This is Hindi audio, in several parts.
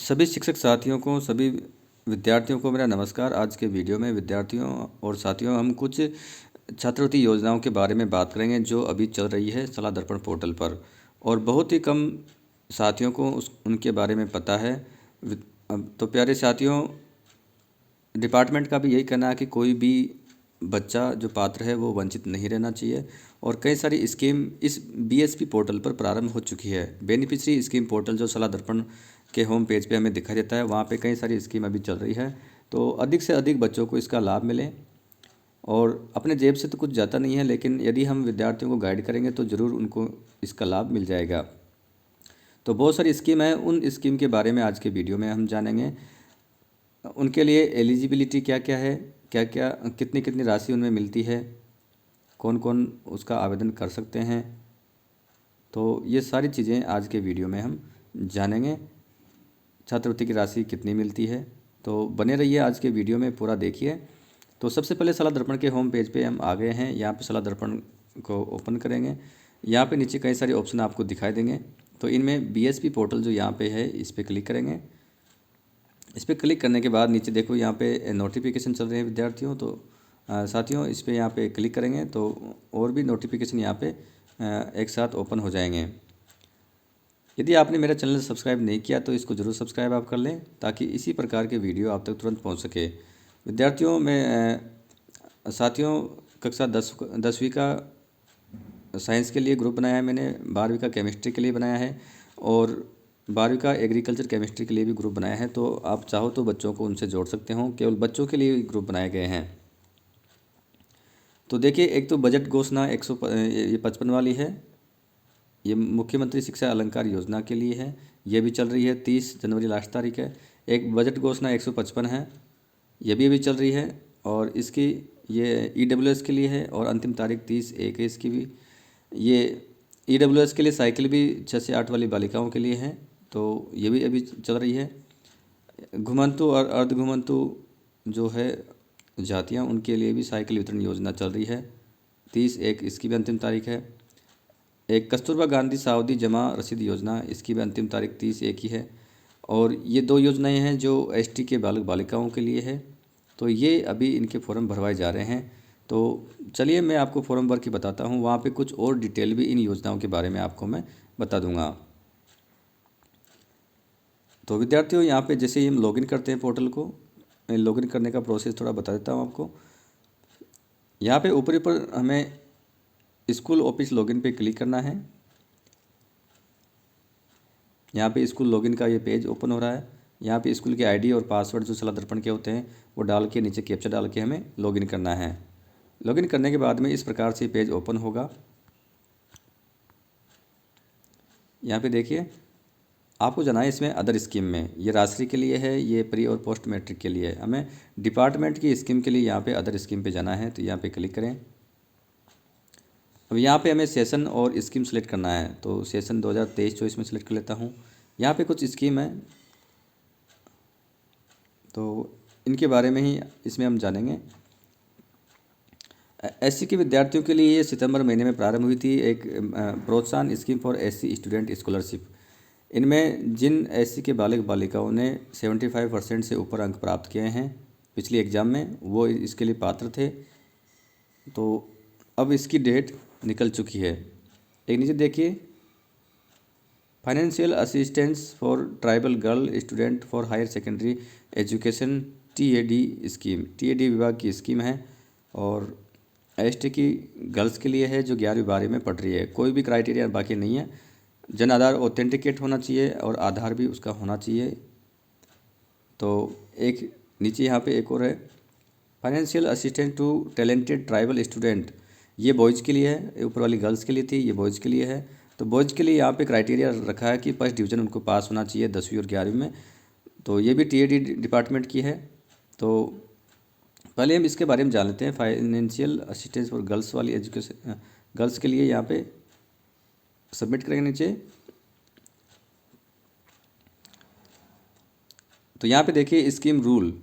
सभी शिक्षक साथियों को, सभी विद्यार्थियों को मेरा नमस्कार। आज के वीडियो में विद्यार्थियों और साथियों हम कुछ छात्रवृत्ति योजनाओं के बारे में बात करेंगे जो अभी चल रही है सलाह दर्पण पोर्टल पर, और बहुत ही कम साथियों को उनके बारे में पता है। तो प्यारे साथियों, डिपार्टमेंट का भी यही कहना है कि कोई भी बच्चा जो पात्र है वो वंचित नहीं रहना चाहिए। और कई सारी स्कीम इस बीएसपी पोर्टल पर प्रारंभ हो चुकी है। बेनिफिशरी स्कीम पोर्टल जो सलाह दर्पण के होम पेज पे हमें दिखाई देता है, वहाँ पे कई सारी स्कीम अभी चल रही है। तो अधिक से अधिक बच्चों को इसका लाभ मिले। और अपने जेब से तो कुछ जाता नहीं है, लेकिन यदि हम विद्यार्थियों को गाइड करेंगे तो ज़रूर उनको इसका लाभ मिल जाएगा। तो बहुत सारी स्कीम है, उन स्कीम के बारे में आज के वीडियो में हम जानेंगे। उनके लिए एलिजिबिलिटी क्या क्या है, क्या क्या कितनी कितनी राशि उनमें मिलती है, कौन कौन उसका आवेदन कर सकते हैं। तो ये सारी चीज़ें आज के वीडियो में हम जानेंगे। छात्रवृत्ति की राशि कितनी मिलती है, तो बने रहिए आज के वीडियो में, पूरा देखिए। तो सबसे पहले सलाह दर्पण के होम पेज पे हम आ गए हैं। यहाँ पे सलाह दर्पण को ओपन करेंगे। यहाँ पे नीचे कई सारे ऑप्शन आपको दिखाई देंगे। तो इनमें बीएसपी पोर्टल जो यहाँ पे है, इस पर क्लिक करेंगे। इस पर क्लिक करने के बाद नीचे देखो यहाँ पे नोटिफिकेशन चल रहे हैं विद्यार्थियों। तो साथियों, इस पर यहाँ पे क्लिक करेंगे तो और भी नोटिफिकेशन यहाँ पे एक साथ ओपन हो जाएंगे। यदि आपने मेरा चैनल सब्सक्राइब नहीं किया तो इसको ज़रूर सब्सक्राइब आप कर लें, ताकि इसी प्रकार के वीडियो आप तक तुरंत पहुंच सके। विद्यार्थियों में साथियों, कक्षा 10वीं का साइंस के लिए ग्रुप बनाया है मैंने, 12वीं का केमिस्ट्री के लिए बनाया है, और 12वीं का एग्रीकल्चर केमिस्ट्री के लिए भी ग्रुप बनाया है। तो आप चाहो तो बच्चों को उनसे जोड़ सकते हो, केवल बच्चों के लिए ग्रुप बनाए गए हैं। तो देखिए, एक तो बजट घोषणा 155 वाली है, ये मुख्यमंत्री शिक्षा अलंकार योजना के लिए है। ये भी चल रही है, 30 जनवरी लास्ट तारीख है। एक बजट घोषणा 155 है, ये भी अभी चल रही है, और इसकी ये ईडब्ल्यूएस के लिए है, और अंतिम तारीख 30/1 है इसकी भी। ये ईडब्ल्यूएस के लिए साइकिल भी 6 से 8 वाली बालिकाओं के लिए है, तो ये भी अभी चल रही है। घुमंतु और अर्ध घुमंतु जो है जातियाँ, उनके लिए भी साइकिल वितरण योजना चल रही है, 30/1 इसकी भी अंतिम तारीख है। एक कस्तूरबा गांधी सावधि जमा रसीद योजना, इसकी भी अंतिम तारीख 30/1 ही है। और ये दो योजनाएं हैं जो एसटी के बालक बालिकाओं के लिए है। तो ये अभी इनके फॉर्म भरवाए जा रहे हैं। तो चलिए मैं आपको फॉर्म भर के बताता हूँ, वहाँ पे कुछ और डिटेल भी इन योजनाओं के बारे में आपको मैं बता दूँगा। तो विद्यार्थियों, यहाँ पे जैसे ही हम लॉगिन करते हैं पोर्टल को, मैं लॉगिन करने का प्रोसेस थोड़ा बता देता हूँ आपको। यहाँ पे ऊपरी पर हमें स्कूल ऑफिस लॉगिन पे क्लिक करना है। यहाँ पे स्कूल लॉगिन का ये पेज ओपन हो रहा है। यहाँ पे स्कूल के आईडी और पासवर्ड जो सलाह दर्पण के होते हैं वो डाल के, नीचे कैप्चा डाल के हमें लॉगिन करना है। लॉगिन करने के बाद में इस प्रकार से पेज ओपन होगा। यहाँ पे देखिए, आपको जाना है इसमें अदर स्कीम में। ये राजश्री के लिए है, ये प्री और पोस्ट मैट्रिक के लिए है। हमें डिपार्टमेंट की स्कीम के लिए यहाँ पे अदर स्कीम पे जाना है, तो यहाँ पे क्लिक करें। अब यहाँ पे हमें सेशन और स्कीम सेलेक्ट करना है, तो सेशन 2023-24 में सेलेक्ट कर लेता हूँ। यहाँ पे कुछ स्कीम है, तो इनके बारे में ही इसमें हम जानेंगे। एससी के विद्यार्थियों के लिए ये सितंबर महीने में प्रारंभ हुई थी, एक प्रोत्साहन scheme for SC student scholarship. इनमें जिन एससी के बालक बालिकाओं ने 75% से ऊपर अंक प्राप्त किए हैं पिछली एग्ज़ाम में, वो इसके लिए पात्र थे। तो अब इसकी डेट निकल चुकी है। एक नीचे देखिए, financial assistance for tribal girl student for higher secondary education, TAD scheme, TAD विभाग की स्कीम है, और एसटी की गर्ल्स के लिए है जो 11वीं-12वीं में पढ़ रही है। कोई भी क्राइटेरिया बाकी नहीं है। जन आधार ऑथेंटिकेट होना चाहिए और आधार भी उसका होना चाहिए। तो एक नीचे यहाँ पे एक और है, financial assistant to talented tribal student, ये बॉयज़ के लिए है। ऊपर वाली गर्ल्स के लिए थी, ये बॉयज़ के लिए है। तो बॉयज़ के लिए यहाँ पे क्राइटेरिया रखा है कि फर्स्ट डिवीज़न उनको पास होना चाहिए 10वीं और 11वीं में। तो ये भी टीएडी डिपार्टमेंट की है। तो पहले हम इसके बारे में जान लेते हैं। फाइनेंशियल असिस्टेंस फॉर गर्ल्स वाली एजुकेशन, गर्ल्स के लिए यहाँ पे सबमिट करेंगे नीचे। तो यहाँ पे देखिए, स्कीम रूल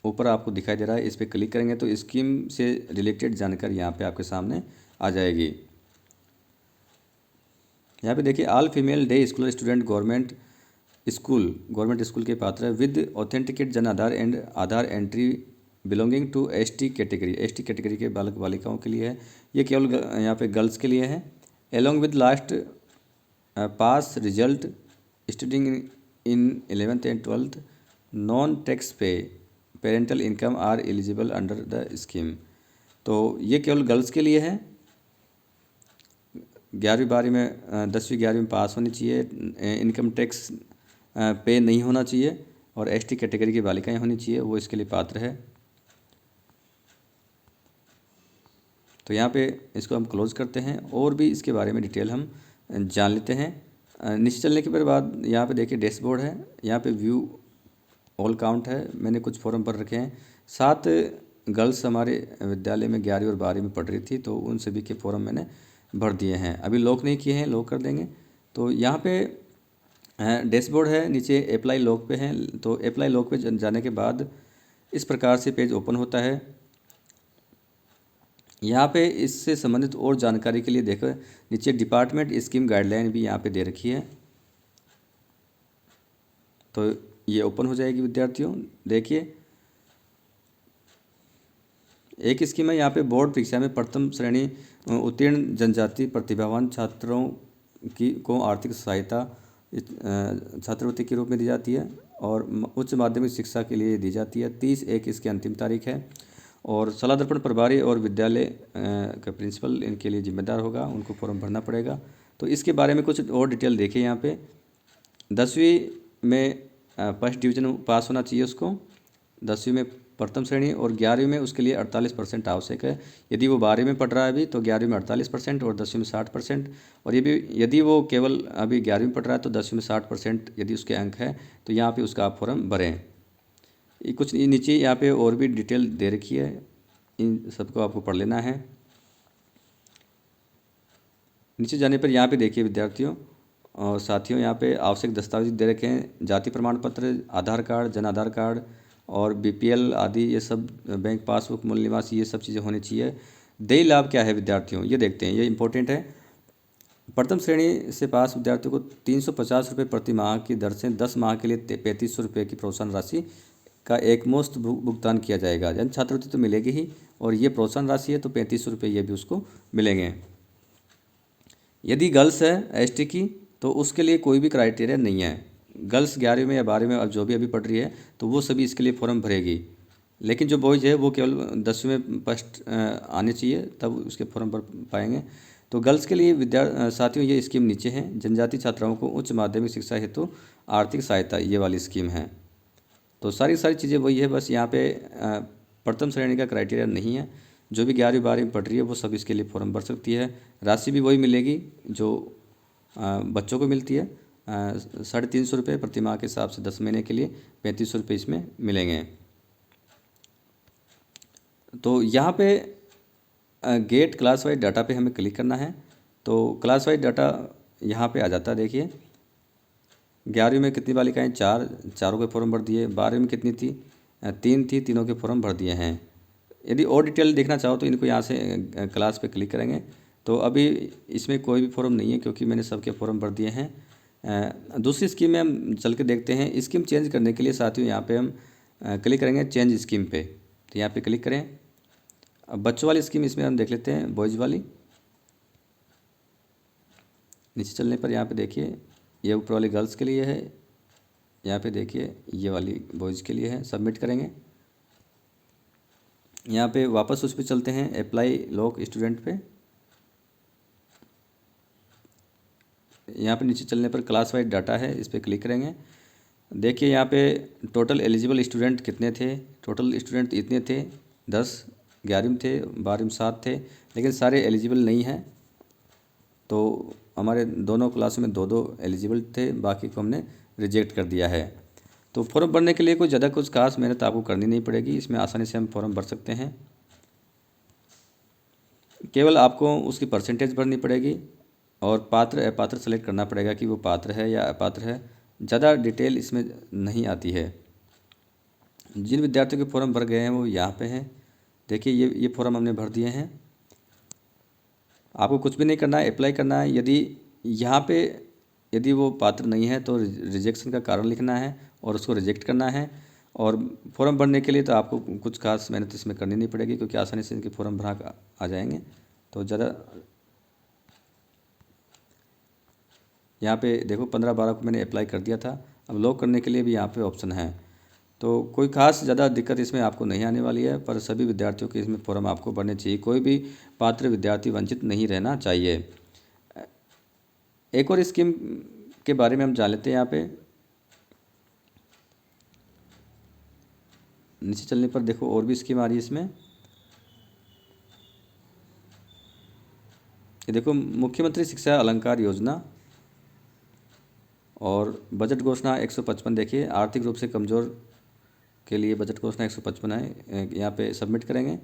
ऊपर आपको दिखाई दे रहा है, इस पर क्लिक करेंगे तो स्कीम से रिलेटेड जानकारी यहाँ पे आपके सामने आ जाएगी। यहाँ पे देखिए, all female day scholar student government school government school के पात्र है with authenticate Jan Aadhaar and Aadhaar entry belonging to ST category. ST category के बालक बालिकाओं के लिए है, ये केवल यहाँ पे गर्ल्स के लिए है। Along with last pass result studying in 11th and 12th non tax pay parental income are eligible under the scheme. तो ये केवल गर्ल्स के लिए है। 11वीं 12वीं में 10वीं 11वीं में पास होनी चाहिए, इनकम टैक्स पे नहीं होना चाहिए और एसटी कैटेगरी की बालिकाएं होनी चाहिए, वो इसके लिए पात्र है। तो यहाँ पे इसको हम क्लोज करते हैं और भी इसके बारे में डिटेल हम जान लेते हैं। नीचे चलने के बाद यहाँ पे देखिए डैशबोर्ड है, यहाँ पे व्यू ऑल काउंट है, मैंने कुछ फॉर्म भर रखे हैं। 7 गर्ल्स हमारे विद्यालय में 11वीं और 12वीं में पढ़ रही थी, तो उन सभी के फॉर्म मैंने भर दिए हैं। अभी लॉक नहीं किए हैं, लॉक कर देंगे। तो यहाँ पे डैशबोर्ड है, नीचे अप्लाई लॉक पे है। तो अप्लाई लॉक पे जाने के बाद इस प्रकार से पेज ओपन होता है। यहाँ पे इससे संबंधित और जानकारी के लिए देखो नीचे डिपार्टमेंट स्कीम गाइडलाइन भी यहाँ पे दे रखी है। तो ये ओपन हो जाएगी विद्यार्थियों। देखिए एक स्कीम है यहाँ पे बोर्ड परीक्षा में प्रथम श्रेणी उत्तीर्ण जनजाति प्रतिभावान छात्रों को आर्थिक सहायता छात्रवृत्ति के रूप में दी जाती है और उच्च माध्यमिक शिक्षा के लिए दी जाती है। 30/1 इसकी अंतिम तारीख है और सलाह दर्पण प्रभारी और विद्यालय का प्रिंसिपल इनके लिए जिम्मेदार होगा, उनको फॉर्म भरना पड़ेगा। तो इसके बारे में कुछ और डिटेल देखिए यहाँ पे। 10वीं में फर्स्ट डिवीज़न पास होना चाहिए उसको, 10वीं में प्रथम श्रेणी और 11वीं में उसके लिए 48% आवश्यक है। यदि वो 12वीं में पढ़ रहा है अभी तो 11वीं में 48% और 10वीं में 60%। और ये भी यदि वो केवल अभी 11वीं में पढ़ रहा है तो 10वीं में 60% यदि उसके अंक है तो यहाँ पे उसका आप फॉर्म भरें। ये कुछ नीचे यहाँ पे और भी डिटेल दे रखी है, इन सबको आपको पढ़ लेना है। नीचे जाने पर यहाँ पे देखिए विद्यार्थियों और साथियों, यहाँ पे आवश्यक दस्तावेज दे रखे हैं, जाति प्रमाण पत्र, आधार कार्ड, जन आधार कार्ड और बीपीएल आदि, ये सब बैंक पासबुक, मूल निवासी, ये सब चीज़ें होनी चाहिए। देय लाभ क्या है विद्यार्थियों, ये देखते हैं, ये इंपॉर्टेंट है। प्रथम श्रेणी से पास विद्यार्थियों को 350 रुपये प्रति माह की दर से 10 माह के लिए 3500 रुपये की प्रोत्साहन राशि का एकमुश्त भुगतान किया जाएगा। यानी छात्रवृत्ति तो मिलेगी ही और ये प्रोत्साहन राशि है तो 3500 रुपये ये भी उसको मिलेंगे। यदि गर्ल्स है एसटी की तो उसके लिए कोई भी क्राइटेरिया नहीं है। गर्ल्स 11वीं में या 12वीं में अब जो भी अभी पढ़ रही है तो वो सभी इसके लिए फॉर्म भरेगी। लेकिन जो बॉयज़ है वो केवल 10वीं में फर्स्ट आने चाहिए तब उसके फॉर्म भर पाएंगे। तो गर्ल्स के लिए साथियों ये स्कीम नीचे है। जनजाति छात्राओं को उच्च माध्यमिक शिक्षा हेतु आर्थिक सहायता, ये वाली स्कीम है। तो सारी चीज़ें वही है, बस यहाँ पे प्रथम श्रेणी का क्राइटेरिया नहीं है। जो भी 11वीं 12वीं में पढ़ रही है वो सब इसके लिए फॉर्म भर सकती है। राशि भी वही मिलेगी जो बच्चों को मिलती है, 350 रुपये प्रति माह के हिसाब से 10 महीने के लिए 3500 रुपये इसमें मिलेंगे। तो यहाँ पे गेट क्लास वाइज डाटा पे हमें क्लिक करना है। तो क्लास वाइज डाटा यहाँ पे आ जाता है। देखिए 11वीं में कितनी बालिकाएं, 4, चारों के फॉर्म भर दिए। 12वीं में कितनी थी, 3 थी, तीनों के फॉर्म भर दिए हैं। यदि और डिटेल देखना चाहो तो इनको यहाँ से क्लास पे क्लिक करेंगे। तो अभी इसमें कोई भी फॉर्म नहीं है क्योंकि मैंने सबके फॉर्म भर दिए हैं। दूसरी स्कीम में हम चल के देखते हैं। स्कीम चेंज करने के लिए साथियों यहाँ पे हम क्लिक करेंगे चेंज स्कीम पे। तो यहाँ पे क्लिक करें। अब बच्चों वाली स्कीम इसमें हम देख लेते हैं, बॉयज़ वाली। नीचे चलने पर यहाँ पे देखिए ये ऊपर वाली गर्ल्स के लिए है, यहाँ पे देखिए ये वाली बॉयज़ के लिए है। सबमिट करेंगे। यहाँ पे वापस उस पर चलते हैं, अप्लाई लॉक स्टूडेंट पे। यहाँ पे नीचे चलने पर क्लास वाइज डाटा है, इस पर क्लिक करेंगे। देखिए यहाँ पे टोटल एलिजिबल स्टूडेंट कितने थे। टोटल स्टूडेंट इतने थे 10, 11वीं में थे, 12वीं में 7 थे, लेकिन सारे एलिजिबल नहीं हैं। तो हमारे दोनों क्लासों में 2-2 एलिजिबल थे, बाकी को हमने रिजेक्ट कर दिया है। तो फॉर्म भरने के लिए कोई ज़्यादा कुछ खास मेहनत आपको करनी नहीं पड़ेगी, इसमें आसानी से हम फॉर्म भर सकते हैं। केवल आपको उसकी परसेंटेज भरनी पड़ेगी और पात्र अपात्र सेलेक्ट करना पड़ेगा कि वो पात्र है या अपात्र है। ज़्यादा डिटेल इसमें नहीं आती है। जिन विद्यार्थियों के फॉर्म भर गए हैं वो यहाँ पे हैं। देखिए ये फॉर्म हमने भर दिए हैं। आपको कुछ भी नहीं करना है, अप्लाई करना है। यदि यहाँ पे यदि वो पात्र नहीं है तो रिजेक्शन का कारण लिखना है और उसको रिजेक्ट करना है। और फॉर्म भरने के लिए तो आपको कुछ खास मेहनत इसमें करनी नहीं पड़ेगी, क्योंकि आसानी से इनके फॉर्म भरा आ जाएंगे। तो ज़्यादा यहाँ पे देखो 15/12 को मैंने अप्लाई कर दिया था। अब लॉक करने के लिए भी यहाँ पे ऑप्शन है। तो कोई खास ज़्यादा दिक्कत इसमें आपको नहीं आने वाली है, पर सभी विद्यार्थियों के इसमें फॉर्म आपको भरने चाहिए। कोई भी पात्र विद्यार्थी वंचित नहीं रहना चाहिए। एक और स्कीम के बारे में हम जान लेते हैं। यहाँ पे नीचे चलने पर देखो और भी स्कीम आ रही है इसमें। ये देखो मुख्यमंत्री शिक्षा अलंकार योजना और बजट घोषणा 155। देखिए आर्थिक रूप से कमज़ोर के लिए बजट घोषणा 155 है, यहाँ पे सबमिट करेंगे।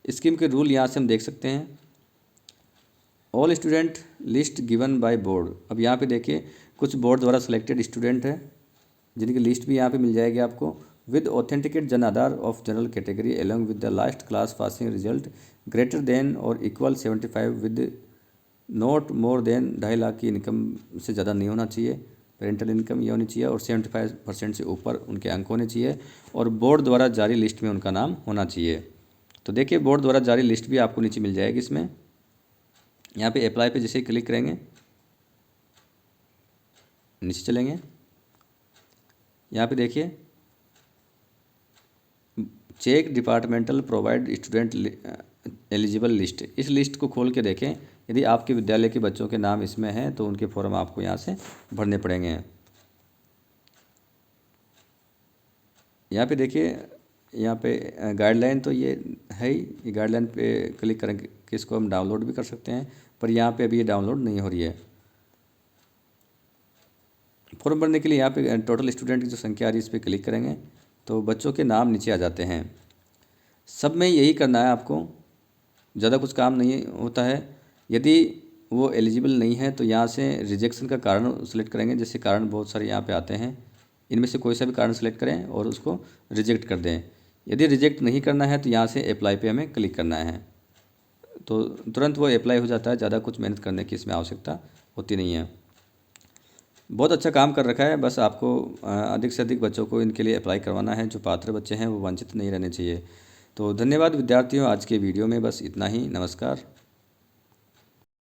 स्कीम के रूल यहाँ से हम देख सकते हैं। All student list given by board. अब यहाँ पे देखिए कुछ बोर्ड द्वारा सिलेक्टेड स्टूडेंट है जिनकी लिस्ट भी यहाँ पे मिल जाएगी आपको। With authenticate Jan Aadhaar of general category along with the last class passing result greater than और equal 75 with not more than 2.5 lakh की इनकम से ज़्यादा नहीं होना चाहिए। पेरेंटल इनकम ये होनी चाहिए और 75% से ऊपर उनके अंक होने चाहिए और बोर्ड द्वारा जारी लिस्ट में उनका नाम होना चाहिए। तो देखिए बोर्ड द्वारा जारी लिस्ट भी आपको नीचे मिल जाएगी इसमें। यहाँ पे अप्लाई पे जैसे ही क्लिक करेंगे नीचे चलेंगे। यहाँ पे देखिए check departmental provide student eligible list. इस लिस्ट को खोल के देखें, यदि आपके विद्यालय के बच्चों के नाम इसमें हैं तो उनके फॉर्म आपको यहाँ से भरने पड़ेंगे। यहाँ पे देखिए यहाँ पे गाइडलाइन तो ये है ही, ये गाइडलाइन पे क्लिक करेंगे कि इसको हम डाउनलोड भी कर सकते हैं, पर यहाँ पे अभी ये डाउनलोड नहीं हो रही है। फॉर्म भरने के लिए यहाँ पे टोटल स्टूडेंट की जो संख्या आ रही है इस पर क्लिक करेंगे तो बच्चों के नाम नीचे आ जाते हैं। सब में यही करना है आपको, ज़्यादा कुछ काम नहीं होता है। यदि वो एलिजिबल नहीं है तो यहाँ से रिजेक्शन का कारण सेलेक्ट करेंगे। जैसे कारण बहुत सारे यहाँ पे आते हैं, इनमें से कोई सा भी कारण सेलेक्ट करें और उसको रिजेक्ट कर दें। यदि रिजेक्ट नहीं करना है तो यहाँ से अप्लाई पे हमें क्लिक करना है, तो तुरंत वो अप्लाई हो जाता है। ज़्यादा कुछ मेहनत करने की इसमें आवश्यकता होती नहीं है। बहुत अच्छा काम कर रखा है। बस आपको अधिक से अधिक बच्चों को इनके लिए अप्लाई करवाना है। जो पात्र बच्चे हैं वो वंचित नहीं रहने चाहिए। तो धन्यवाद विद्यार्थियों, आज के वीडियो में बस इतना ही। नमस्कार।